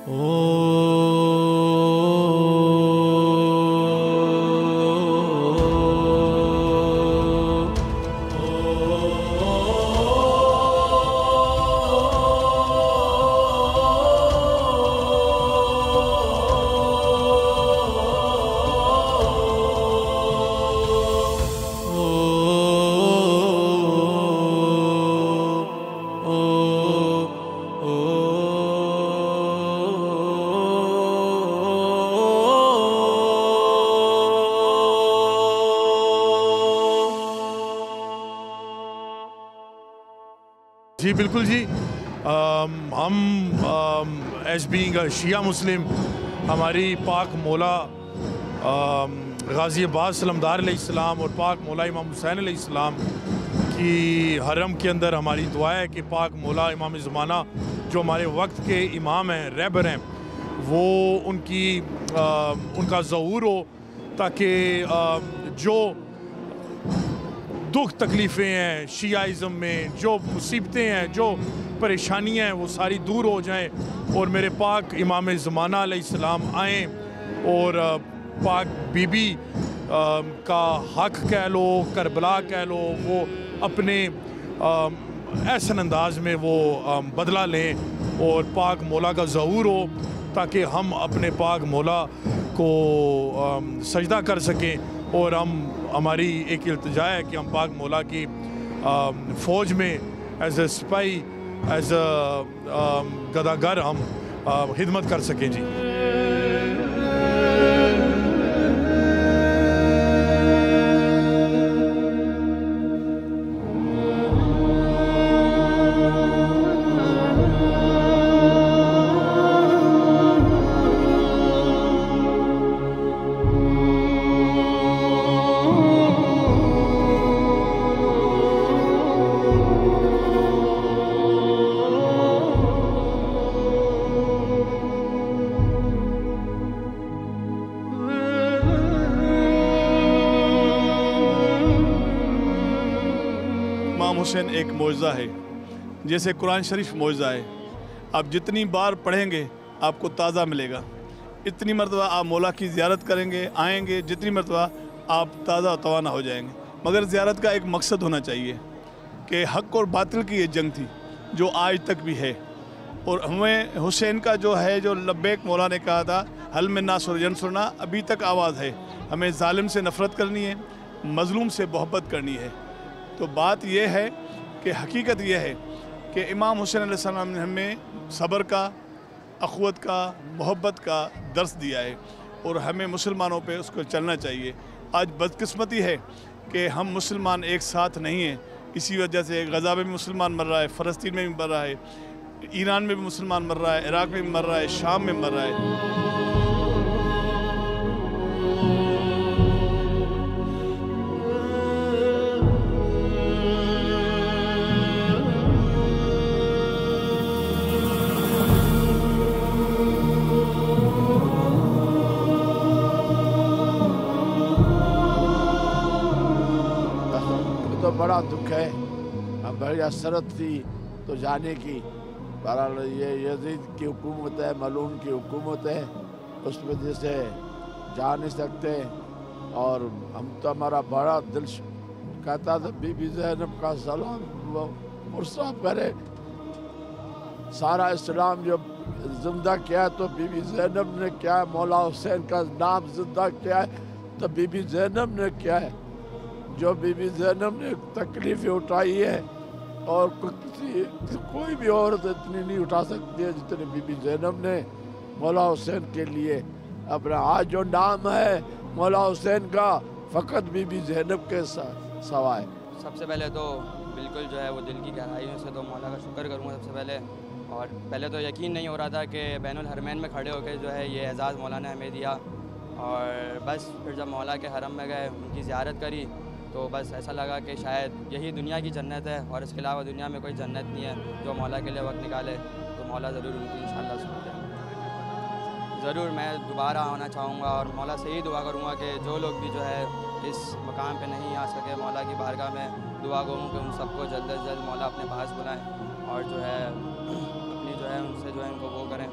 जी बिल्कुल जी। हम as being शिया मुस्लिम, हमारी पाक मौला गाज़ी अब्बास सलामदार अलैहिस्सलाम और पाक मौला इमाम हुसैन अलैहिस्सलाम की हरम के अंदर हमारी दुआ है कि पाक मौला इमाम ज़माना जो हमारे वक्त के इमाम हैं, रहबर हैं, वो उनका ज़हूर हो, ताकि जो दुख तकलीफ़ें हैं शियाइज़म में, जो मुसीबतें हैं, जो परेशानियां हैं, वो सारी दूर हो जाएं और मेरे पाक इमाम ज़माना अलैहिस्सलाम आएँ और पाक बीबी का हक कह लो, करबला कह लो, वो अपने ऐसा अंदाज में वो बदला लें और पाक मौला का ज़हूर हो, ताकि हम अपने पाक मौला को सजदा कर सकें। और हमारी एक इल्तिजा है कि हम पाक मौला की फ़ौज में एज ए सिपाही, एज ए गदागर हम खिदमत कर सकें जी। इमाम हुसैन एक मौजज़ा है, जैसे कुरान शरीफ मौजज़ा है। आप जितनी बार पढ़ेंगे आपको ताज़ा मिलेगा। इतनी मरतबा आप मौला की ज़ियारत करेंगे, आएंगे, जितनी मरतबा आप ताज़ा तवाना हो जाएंगे। मगर ज़ियारत का एक मकसद होना चाहिए कि हक़ और बातिल की ये जंग थी जो आज तक भी है। और हमें हुसैन का जो है, जो लब्बैक मौला ने कहा था, हल में नासुर यंसुरना, अभी तक आवाज़ है। हमें जालिम से नफ़रत करनी है, मज़लूम से मोहब्बत करनी है। तो बात यह है कि हकीकत यह है कि इमाम हुसैन अलैहिस्सलाम ने हमें सब्र का, अख़ुवत का, मोहब्बत का दर्स दिया है और हमें मुसलमानों पे उसको चलना चाहिए। आज बदकिस्मती है कि हम मुसलमान एक साथ नहीं हैं। इसी वजह से गज़ा में भी मुसलमान मर रहा है, फ़लस्तीन में भी मर रहा है, ईरान में भी मुसलमान मर रहा है, इराक़ में भी मर रहा है, शाम में मर रहा है। तो बड़ा दुख है, अब बड़ी असरत थी तो जाने की। बहरहाल ये यजीद की हुकूमत है, मलून की हुकूमत है, उस वजह से जा नहीं सकते। और हम तो, हमारा बड़ा दिल कहता था बीबी ज़ैनब का सलाम वो पुरसा करे। सारा इस्लाम जो जिंदा किया है तो बीबी ज़ैनब ने किया है, मौला हुसैन का नाम जिंदा किया है तो बीबी ज़ैनब ने किया है। जो बीबी ज़ैनब ने तकलीफ़ें उठाई है और कोई भी औरत इतनी नहीं उठा सकती है जितनी बीबी ज़ैनब ने मौला हुसैन के लिए अपना। आज जो नाम है मौला हुसैन का, फ़कत बीबी ज़ैनब के सवाए। सबसे पहले तो बिल्कुल जो है वो दिल की गहराइयों से तो मौला का शुक्र करूँगा सबसे पहले। और पहले तो यकीन नहीं हो रहा था कि बैनुल हरमैन में खड़े होकर जो है ये एज़ाज़ मौला ने हमें दिया। और बस फिर जब मौला के हरम में गए, उनकी ज़ियारत करी, तो बस ऐसा लगा कि शायद यही दुनिया की जन्नत है और इसके अलावा दुनिया में कोई जन्नत नहीं है। जो मौला के लिए वक्त निकाले तो मौला ज़रूर उनको इंशाअल्लाह सुन दे। ज़रूर मैं दोबारा आना चाहूँगा और मौला से ही दुआ करूँगा कि जो लोग भी जो है इस मकाम पे नहीं आ सके, मौला की बारगाह में दुआ करूँ कि उन सबको जल्द अज जल्द मौला अपने पास बुलाएँ और जो है अपनी जो है उनसे जो है उनको वो करें।